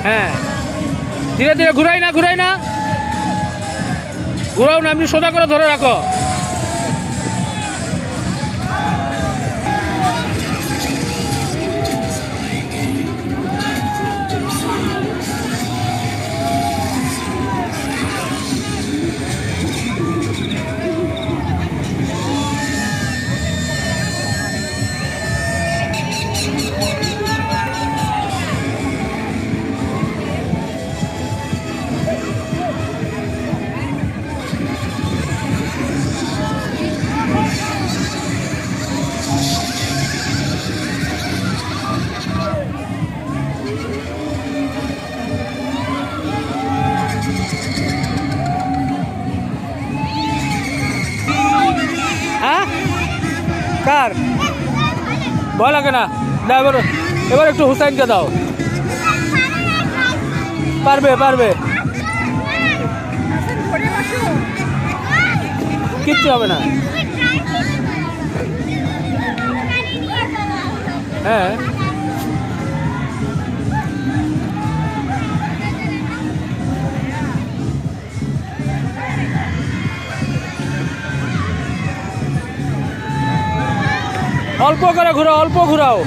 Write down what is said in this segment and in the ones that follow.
হ্যাঁ, ধীরে ধীরে ঘুরাই না, ঘুরাই না, ঘুরাও না, এমনি সোজা করে ধরে রাখো। হ্যাঁ, কার ভয় লাগে না? এবার এবার একটু হুসাইনকে দাও। পারবে পারবে, কিচ্ছু হবে না। হ্যাঁ, অল্প করে ঘুরাও, অল্প ঘুরাও।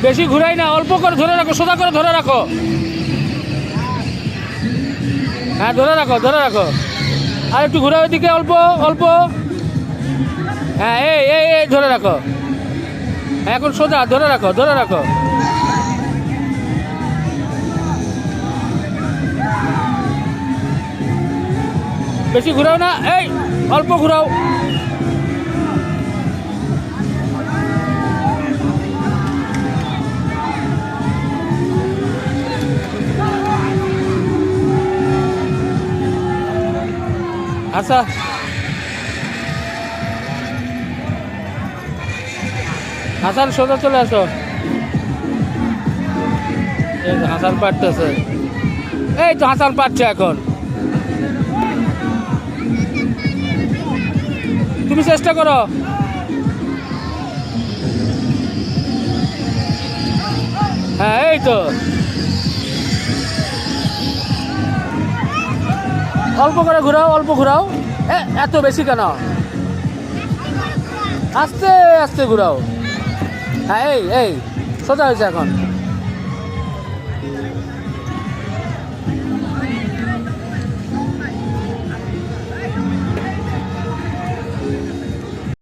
বেশি ঘুরাই না, অল্প করে ধরে রাখো, সোজা করে ধরে রাখো। হ্যাঁ, ধরে রাখো, ধরে রাখো। আর একটু ঘুরাও এদিকে, অল্প অল্প। হ্যাঁ, এই এই এই ধরে রাখো। এখন সোজা ধরে রাখো, ধরে রাখো। বেশি ঘুরাও না, এই অল্প ঘুরাও। আচ্ছা, হাসান সোজা চলে আসো। হাসান পারতেছে, এই তো হাসান পারছে এখন। তুমি চেষ্টা করো। হ্যাঁ, এই তো অল্প করে ঘুরাও, অল্প ঘুরাও। এত বেশি কেন? আস্তে আস্তে ঘুরাও। হ্যাঁ, এই এই সোজা হয়েছে এখন।